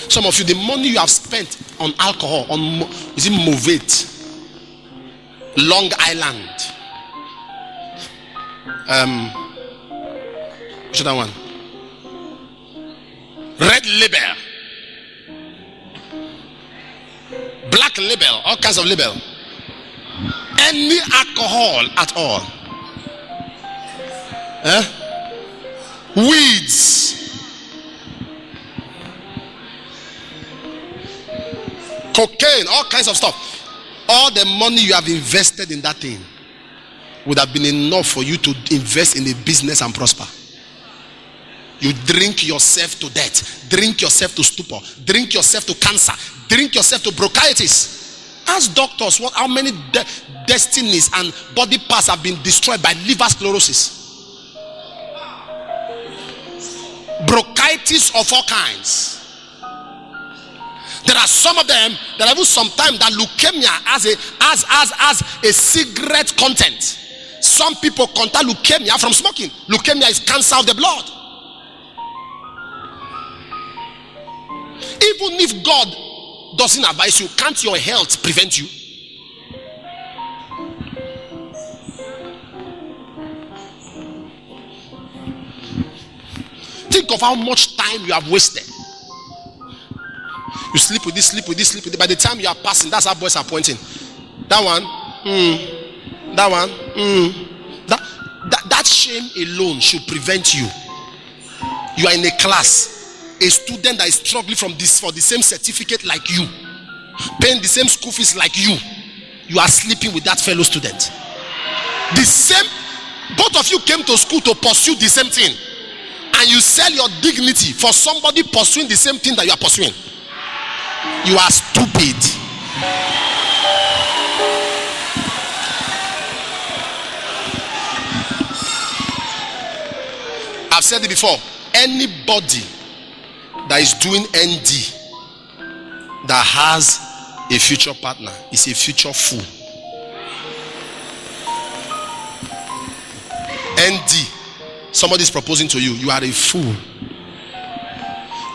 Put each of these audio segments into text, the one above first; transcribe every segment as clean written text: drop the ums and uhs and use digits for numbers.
Some of you, the money you have spent on alcohol, is it Movate, Long Island, what's that one? Red Label, Black Label, all kinds of label. Any alcohol at all. Weeds, cocaine, all kinds of stuff. All the money you have invested in that thing would have been enough for you to invest in a business and prosper. You drink yourself to death, drink yourself to stupor, drink yourself to cancer, drink yourself to bronchitis. Ask doctors how many destinies and body parts have been destroyed by liver sclerosis, bronchitis of all kinds. There are some of them that even sometimes that leukemia as a cigarette content. Some people contact leukemia from smoking. Leukemia is cancer of the blood. Even if God doesn't advise you, can't your health prevent you? Think of how much time you have wasted. You sleep with this, sleep with this, sleep with it. By the time you are passing, that's how boys are pointing. That one, that one, that shame alone should prevent you. You are in a class, a student that is struggling for the same certificate like you, paying the same school fees like you. You are sleeping with that fellow student. The same, both of you came to school to pursue the same thing, and you sell your dignity for somebody pursuing the same thing that you are pursuing. You are stupid. I've said it before. Anybody that is doing ND that has a future partner is a future fool. ND, somebody is proposing to you, you are a fool.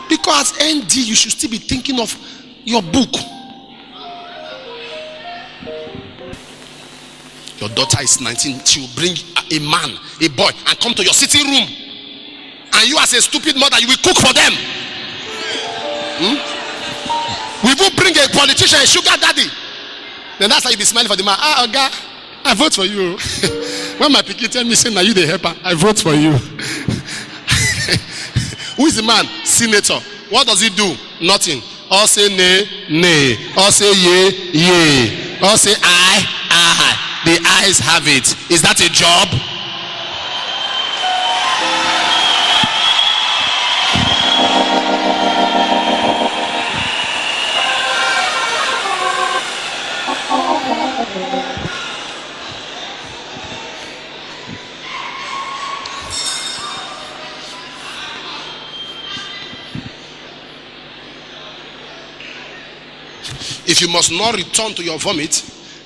Because ND, you should still be thinking of your book. Your daughter is 19, she will bring a man, a boy, and come to your sitting room, and you as a stupid mother, you will cook for them. We will bring a politician, a sugar daddy. Then that's how you be smiling for the man. Oga, I vote for you. When my pikin tell me, say, now you the helper, I vote for you. Who is the man? Senator. What does he do? Nothing. All say nay, nay. All say yea, yea. All say aye, aye. The eyes have it. Is that a job? If you must not return to your vomit,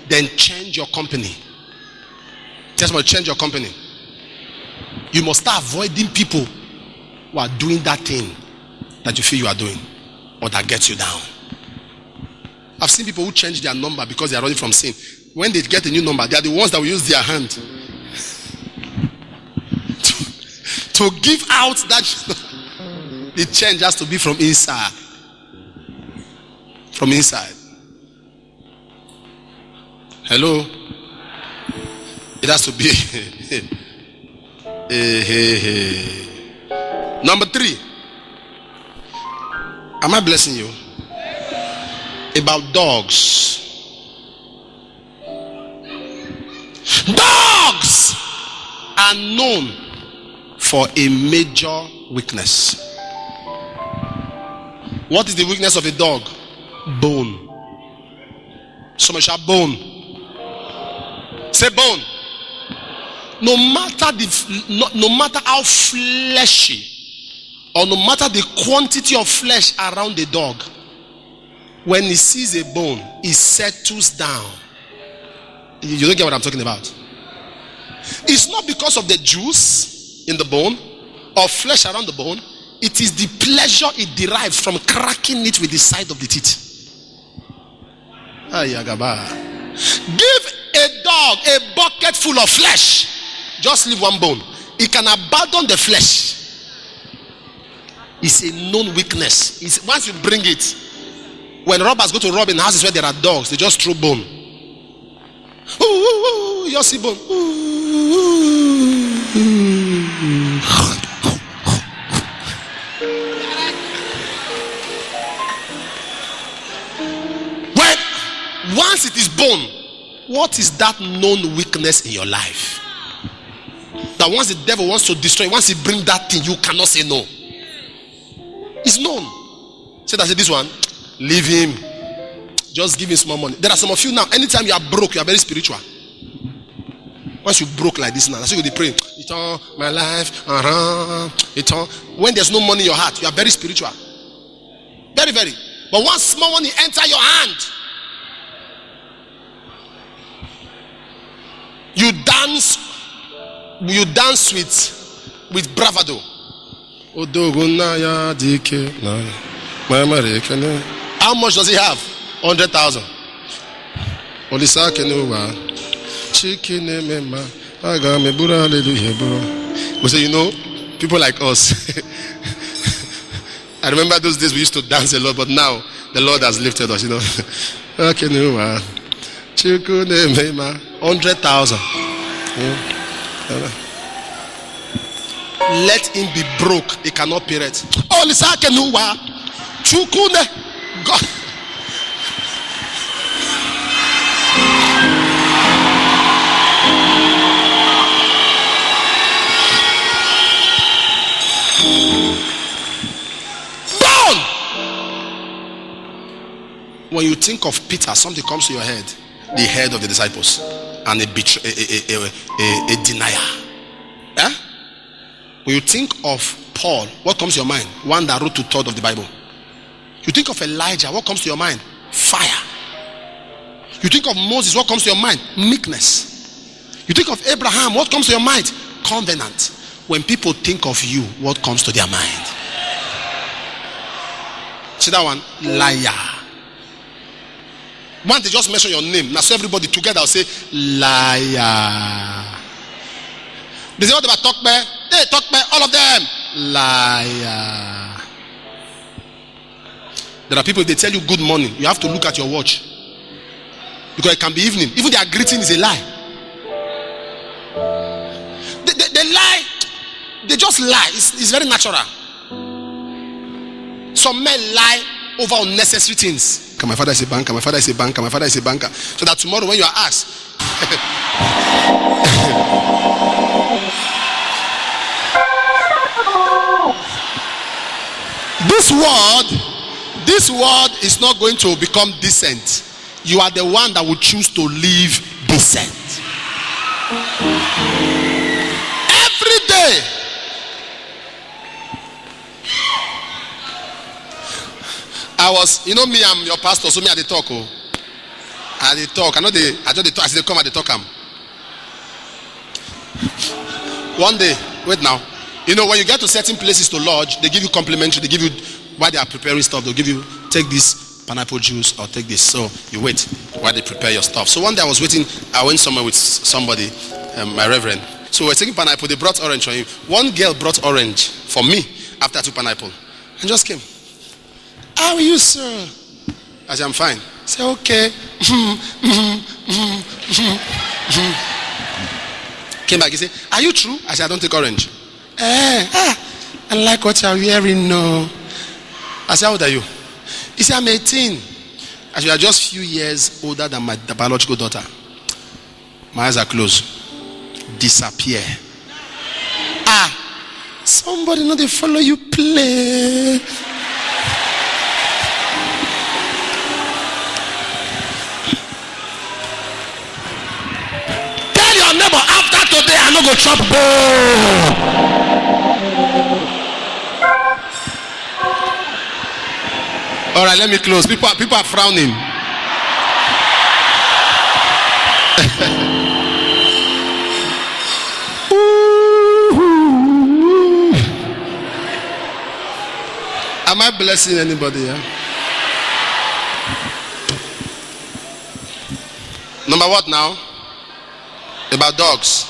then change your company. Just must change your company. You must start avoiding people who are doing that thing that you feel you are doing, or that gets you down. I've seen people who change their number because they are running from sin. When they get a new number, they are the ones that will use their hand to give out that. The change has to be from inside. From inside. Hello? It has to be. Number 3. Am I blessing you? About dogs. Dogs are known for a major weakness. What is the weakness of a dog? Bone. Somebody shout bone. Say bone. No matter how fleshy, or no matter the quantity of flesh around the dog, when he sees a bone, he settles down. You don't get what I'm talking about. It's not because of the juice in the bone or flesh around the bone. it is the pleasure it derives from cracking it with the side of the teeth. Give a dog a bucket full of flesh, just leave one bone. It can abandon the flesh. It's a known weakness. Once you bring it, when robbers go to rob in houses where there are dogs, they just throw bone. Ooh, you see bone. When once it is bone, what is that known weakness in your life? That once the devil wants to destroy, once he brings that thing, you cannot say no. It's known. Say that, say this one, leave him. Just give him small money. There are some of you now, anytime you are broke, you are very spiritual. Once you broke like this now, that's why you pray. It's all my life. It's all. When there's no money in your heart, you are very spiritual. Very, very. But once small money enter your hand, you dance with bravado. How much does he have? 100,000. We say, you know, people like us. I remember those days we used to dance a lot, but now the Lord has lifted us, you know. 100,000. Let him be broke, he cannot pay it. Oh, God. When you think of Peter, something comes to your head. The head of the disciples and a denier. Eh? When you think of Paul, what comes to your mind? One that wrote 2/3 of the Bible. You think of Elijah, what comes to your mind? Fire. You think of Moses, what comes to your mind? Meekness. You think of Abraham, what comes to your mind? Covenant. When people think of you, what comes to their mind? See that one? Liar. Once they just mention your name, now so everybody together will say liar. They say what about talk bear? Hey, talk bear, all of them. Liar. There are people, they tell you good morning, you have to look at your watch. Because it can be evening. Even their greeting is a lie. They lie. They just lie. It's very natural. Some men lie over unnecessary things. My father is a banker, my father is a banker, my father is a banker. So that tomorrow when you are asked, this word is not going to become decent. You are the one that will choose to live decent. Every day. I was, you know me, I'm your pastor, so me at the talk. I talk. I just talk. As they come at the talk. One day, wait now. You know, when you get to certain places to lodge, they give you complimentary. They give you, while they are preparing stuff, they'll give you, take this pineapple juice or take this. So you wait while they prepare your stuff. So one day I was waiting. I went somewhere with somebody, my reverend. So we're taking pineapple. They brought orange for him. One girl brought orange for me after I took pineapple, and just came. How are you, sir? I said, I'm fine. I said, okay. Came back, he said, are you true? I said, I don't take orange. I like what you're wearing, no. I said, how old are you? He said, I'm 18. I said, you are just a few years older than my biological daughter. My eyes are closed. Disappear. Somebody know they follow you play. Neighbor, after today I no go chop bone. All right, let me close. People are frowning. blessing anybody? Yeah? Number what now? About dogs.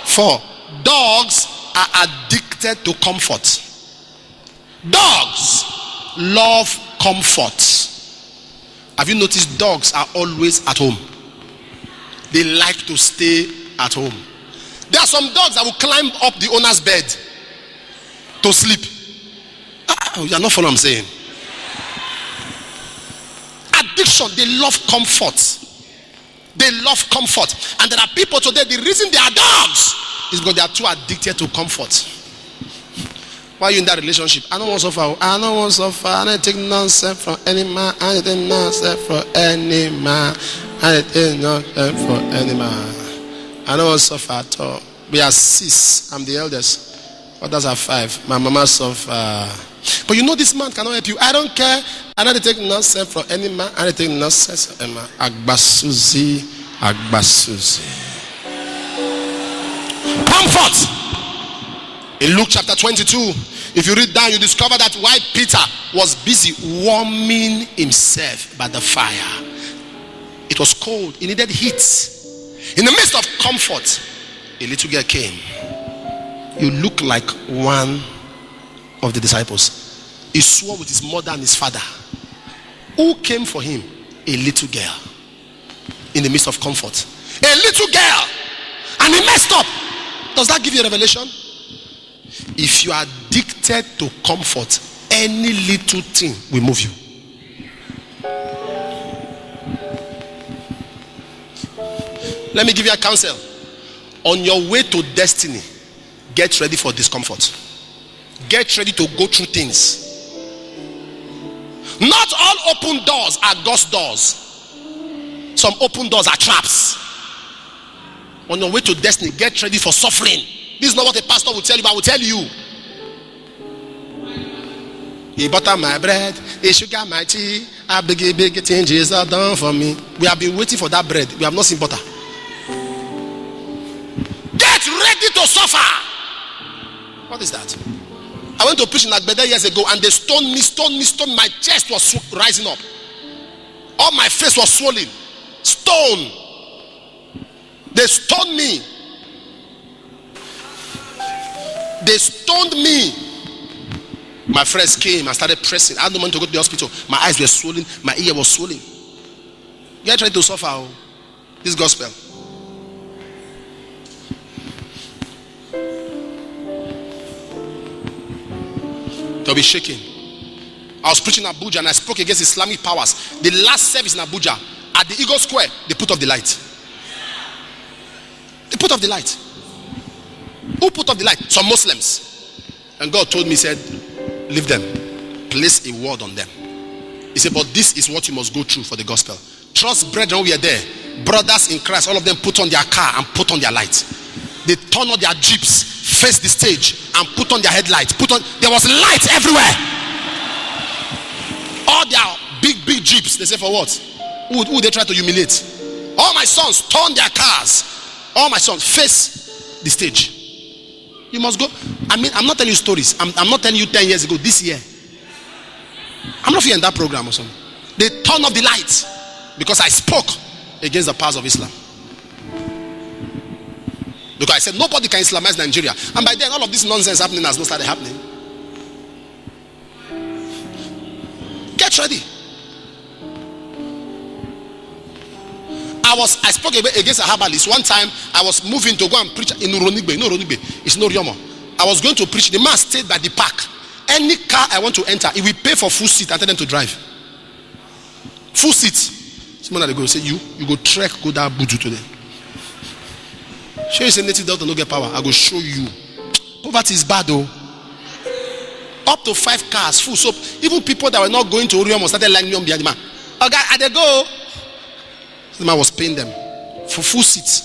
4. Dogs are addicted to comfort. Dogs love comfort. Have you noticed dogs are always at home? They like to stay at home. There are some dogs that will climb up the owner's bed to sleep. You are not following what I'm saying. Addiction, they love comfort. They love comfort. And there are people today, the reason they are dogs is because they are too addicted to comfort. Why are you in that relationship? I don't want to suffer. I don't want to suffer. I don't take nonsense from any man. I don't take nonsense from any man. I don't take nonsense from any man. I don't want to suffer at all. We are 6. I'm the eldest. Others are 5. My mama suffer. But you know this man cannot help you. I don't care. I don't take nonsense from any man. I don't take nonsense from any man. Agbasuzi. Comfort. In Luke chapter 22, if you read down, you discover that while Peter was busy warming himself by the fire, it was cold. He needed heat. In the midst of comfort, a little girl came. You look like one of the disciples. He swore with his mother and his father. Who came for him? A little girl. In the midst of comfort. A little girl. And he messed up. Does that give you a revelation? If you are addicted to comfort, any little thing will move you. Let me give you a counsel. On your way to destiny, get ready for discomfort. Get ready to go through things. Not all open doors are God's doors. Some open doors are traps. On your way to destiny, get ready for suffering. This is not what a pastor will tell you, but I will tell you. He butter my bread, he sugar my tea, I big things Jesus are done for me. We have been waiting for that bread. We have not seen butter. Get ready to suffer. What is that? I went to preach in Agbeda years ago and they stoned me. My chest was rising up. All my face was swollen. Stone. They stoned me. They stoned me. My friends came and started pressing. I had no money to go to the hospital. My eyes were swollen. My ear was swollen. Get ready to suffer. This gospel. They'll be shaking. I was preaching in Abuja and I spoke against Islamic powers. The last service in Abuja, at the Eagle Square, they put off the light. They put off the light. Who put off the light? Some Muslims. And God told me, he said, leave them. Place a word on them. He said, but this is what you must go through for the gospel. Trust brethren, we are there. Brothers in Christ, all of them put on their car and put on their light. They turn on their jeeps, face the stage and put on their headlights. There was light everywhere. All their big jeeps. They say, for what? Who they try to humiliate? All my sons turn their cars. All my sons face the stage. You must go. I mean, I'm not telling you stories. I'm not telling you 10 years ago, this year. I'm not here in that program or something. They turn off the lights because I spoke against the powers of Islam. Because I said nobody can Islamize Nigeria. And by then all of this nonsense happening has not started happening. Get ready. I spoke against a herbalist. One time I was moving to go and preach in Uronigbe. No, Uronigbe. It's no Riomo. I was going to preach. The man stayed by the park. Any car I want to enter, he will pay for full seat and tell them to drive. Full seat. Someone that go say, you go trek, go down Buju today. Show you say native doctor no get power. I go show you. Poverty is bad though. Up to 5 cars full. So even people that were not going to Oriomo started lining up behind the man. Okay, and they go. The man was paying them for full seats.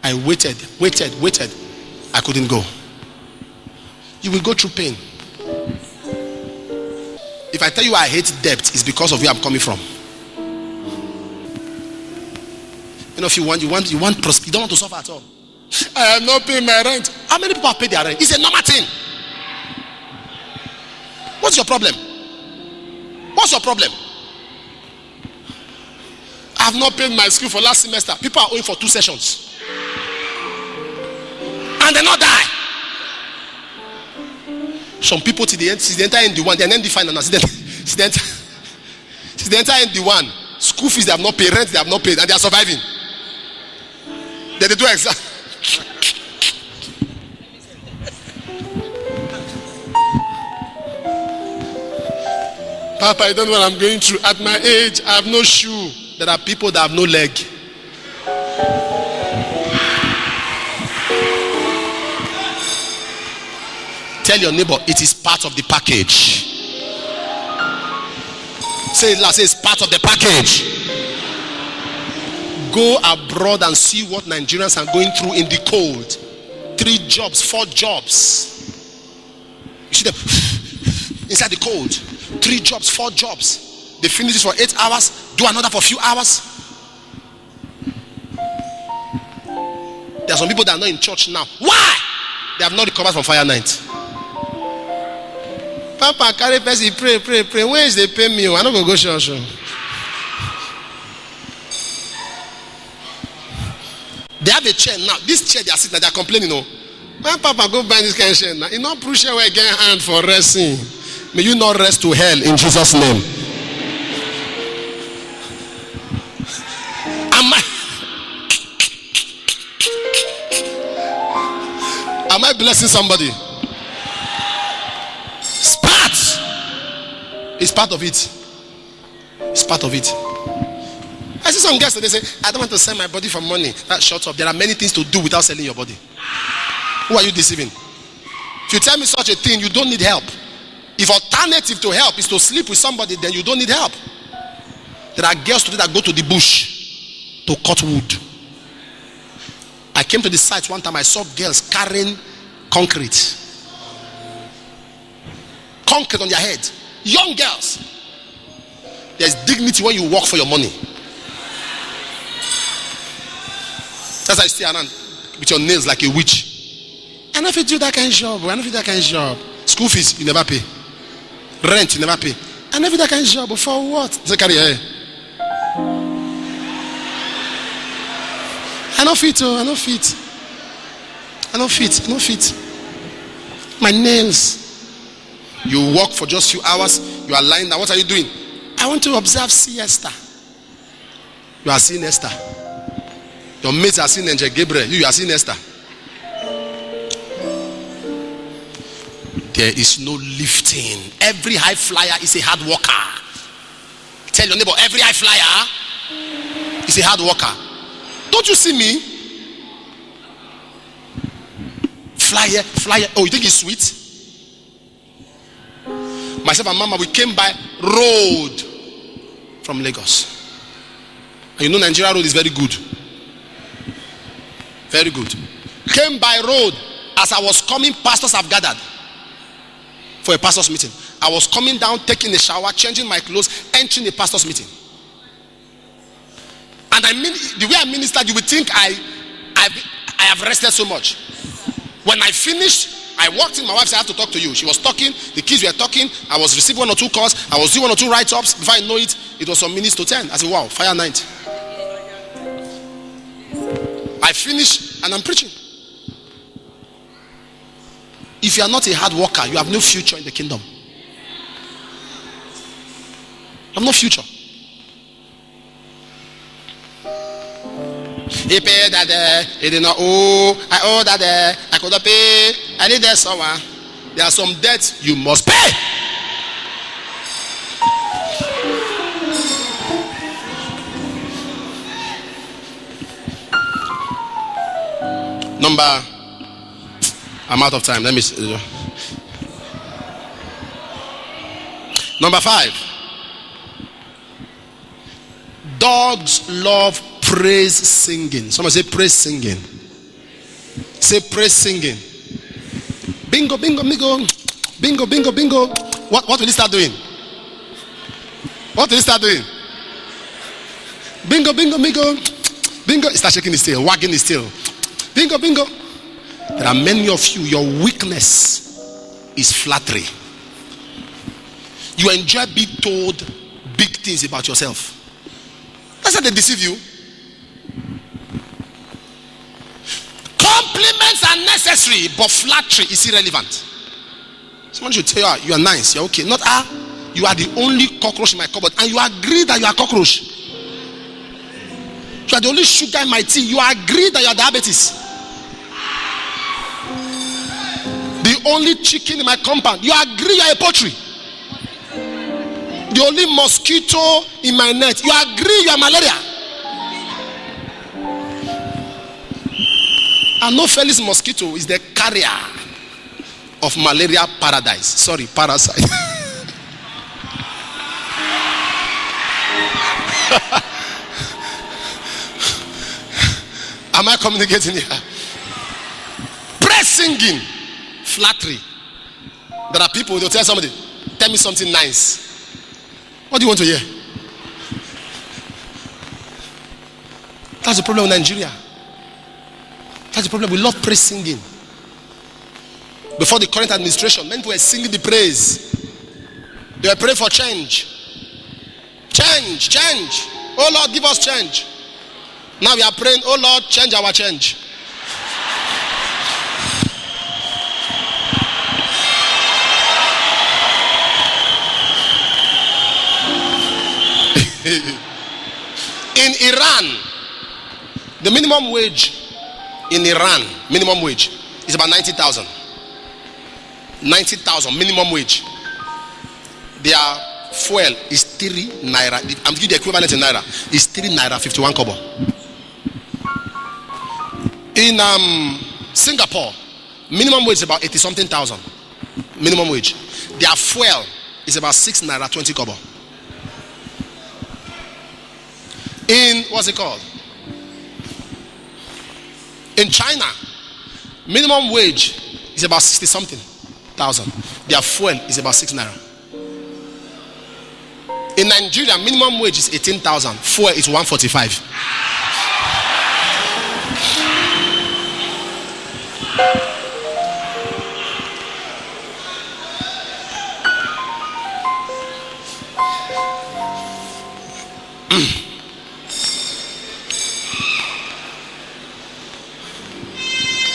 I waited. I couldn't go. You will go through pain. If I tell you I hate debt, it's because of where I'm coming from. You know, if you want prosperity, you don't want to suffer at all. I am not paying my rent. How many people have paid their rent? It's a normal thing. your problem? What's your problem? I have not paid my school for last semester. People are owing for 2 sessions. And they not die. Some people to the end, they enter in the one, they then define an accident. They enter in the one. School fees they have not paid, rent they have not paid, and they are surviving. Then they do exam. Papa, I don't know what I'm going through. At my age, I have no shoe. There are people that have no leg. Tell your neighbor, it is part of the package. Say it loud, say it's part of the package. Go abroad and see what Nigerians are going through in the cold. 3 jobs, 4 jobs. You see them inside the cold. 3 jobs, 4 jobs. They finish this for 8 hours, do another for a few hours. There are some people that are not in church now. Why? They have not recovered from fire night. Papa, carry person, pray. Where is they pay me? I'm not going to go church. They have a chair now. This chair they are sitting, they are complaining. No, when Papa go buy this kind of chair now, you not push away again hand for resting. May you not rest to hell in Jesus' name. Am I blessing somebody? It's part of it. It's part of it. I see some guys that they say, I don't want to sell my body for money. That shut up. There are many things to do without selling your body. Who are you deceiving? If you tell me such a thing, you don't need help. If alternative to help is to sleep with somebody, then you don't need help. There are girls today that go to the bush to cut wood. I came to the site one time, I saw girls carrying concrete. Concrete on their head. Young girls. There's dignity when you work for your money. That's why you stay around with your nails like a witch. I know if you do that kind of job. I know if you do that kind of job. School fees, you never pay. Rent, you never pay. I know if you do that kind of job. For what? Say carry your hair. I don't fit. I don't fit. I don't fit. I don't fit. My nails. You work for just a few hours. You are lying down. What are you doing? I want to observe siesta. You are seeing Esther. Your mates are seeing Angel Gabriel. You are seeing Esther. There is no lifting. Every high flyer is a hard worker. Tell your neighbor, every high flyer is a hard worker. Don't you see me? Flyer. Oh, you think it's sweet? Myself and Mama, we came by road from Lagos. And you know Nigeria road is very good. Very good. Came by road. As I was coming, pastors have gathered for a pastor's meeting. I was coming down, taking a shower, changing my clothes, entering a pastor's meeting. And I mean, the way I ministered, you would think I have rested so much. When I finished, I walked in, my wife said, I have to talk to you. She was talking, the kids were talking, I was receiving 1 or 2 calls, I was doing 1 or 2 write-ups. Before I know it, it was some minutes to 10. I said, wow, fire night. I finished and I'm preaching. If you are not a hard worker, you have no future in the kingdom. You have no future. He paid that he did not owe. I owe that I could not pay. I need that someone. There are some debts you must pay. I'm out of time. Let me see. Number 5. Dogs love praise singing. Someone say praise singing. Say praise singing. Bingo, bingo, bingo. Bingo, bingo, bingo. What will he start doing? What will he start doing? Bingo, bingo, bingo. Bingo. He starts shaking his tail, wagging his tail. Bingo, bingo. There are many of you, your weakness is flattery. You enjoy being told big things about yourself. That's how they deceive you. Compliments are necessary, but flattery is irrelevant. Someone should tell you, you are nice, you're okay. Not you are the only cockroach in my cupboard, and you agree that you are cockroach. You are the only sugar in my tea. You agree that you are diabetes. The only chicken in my compound. You agree you are a poultry. The only mosquito in my net. You agree you are malaria. Anopheles mosquito is the carrier of malaria paradise. Sorry, parasite. Am I communicating here? Praise singing, flattery. There are people, they'll tell somebody, tell me something nice. What do you want to hear? That's the problem in Nigeria. That's the problem. We love praise singing. Before the current administration, many people were singing the praise. They were praying for change. Change, change. Oh Lord, give us change. Now we are praying, oh Lord, change our change. In Iran, the minimum wage in Iran, minimum wage is about 90,000. 90,000 minimum wage. Their fuel is 3 naira. I'm giving the equivalent in naira. It's 3 naira 51 kobo. In Singapore, minimum wage is about 80 something thousand. Minimum wage. Their fuel is about 6 naira 20 kobo. In what's it called? In China, minimum wage is about 60 something thousand. Their fuel is about 6 naira. In Nigeria, minimum wage is 18,000. Fuel is 145.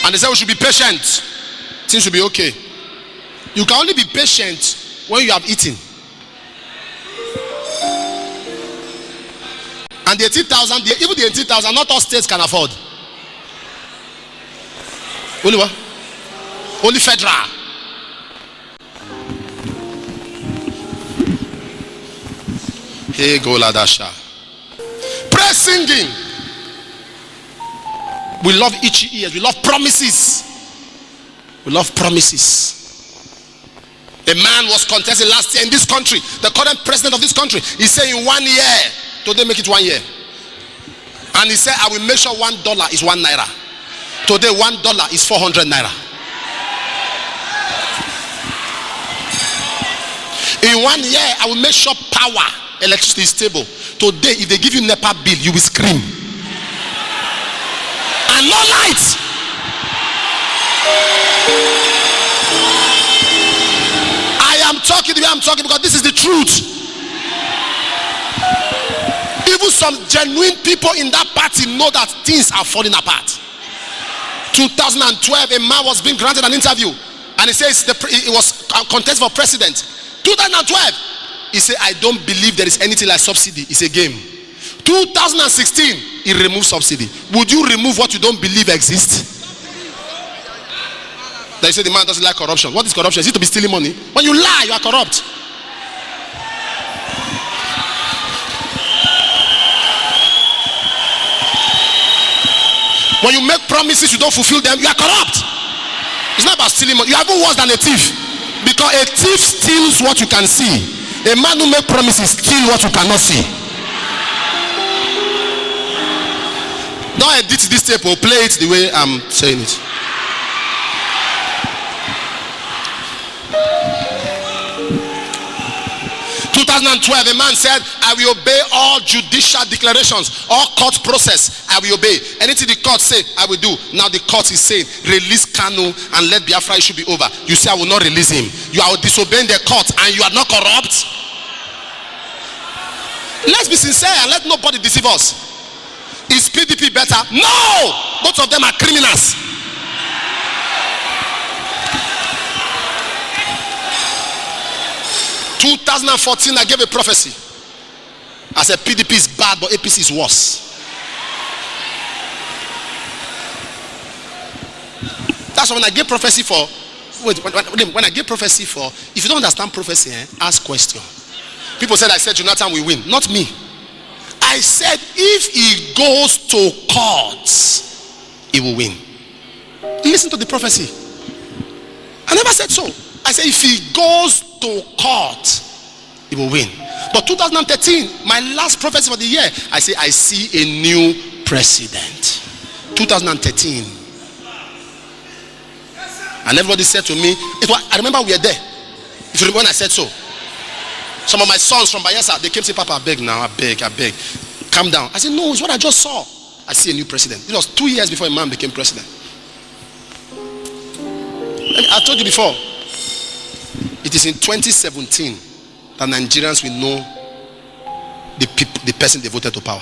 And they say we should be patient. Things should be okay. You can only be patient when you have eaten. And the 18,000, even the 18,000, not all states can afford. Only what? Only federal. Hey, go Ladasha. Praise singing. We love itchy ears. We love promises. We love promises. A man was contesting last year in this country. The current president of this country, he said in 1 year. Today make it 1 year. And he said, I will make sure $1 is 1 naira. Today $1 is 400 naira. In 1 year, I will make sure power, electricity is stable. Today, if they give you NEPA bill, you will scream. And no lights. I am talking the way I'm talking because this is the truth. Even some genuine people in that party know that things are falling apart. 2012, a man was being granted an interview, and he says it was a contest for president. 2012, he said, I don't believe there is anything like subsidy. It's a game. 2016, he removed subsidy. Would you remove what you don't believe exists? They say the man doesn't like corruption. What is corruption? Is it to be stealing money? When you lie, you are corrupt. When you make promises, you don't fulfill them, you are corrupt. It's not about stealing money. You are even worse than a thief. Because a thief steals what you can see. A man who makes promises steals what you cannot see. Don't edit this tape or play it the way I'm saying it. 2012, a man said, I will obey all judicial declarations, all court process, I will obey. Anything the court say, I will do. Now the court is saying, release Kanu and let Biafra issue be over. You say, I will not release him. You are disobeying the court and you are not corrupt. Let's be sincere and let nobody deceive us. Is PDP better? No! Both of them are criminals. In 2014, I gave a prophecy. I said PDP is bad, but APC is worse. That's when I gave prophecy for. When I gave prophecy for, if you don't understand prophecy, ask question. People said I said Jonathan will win. Not me. I said if he goes to court, he will win. Listen to the prophecy. I never said so. I said if he goes to court, he will win. But 2013, my last prophecy for the year, I say I see a new president. 2013. And everybody said to me, I remember we were there. If you remember when I said so. Some of my sons from Bayelsa, they came to say, Papa, I beg now, I beg. Calm down. I said, no, it's what I just saw. I see a new president. It was 2 years before a man became president. I told you before. It is in 2017 that Nigerians will know the person they voted to power.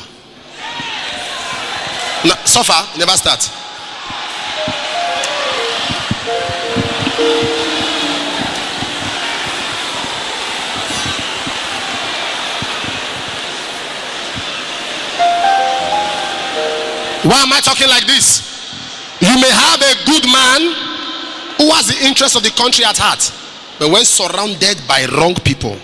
Now, so far, it never starts. Why am I talking like this? You may have a good man who has the interest of the country at heart, but when surrounded by wrong people,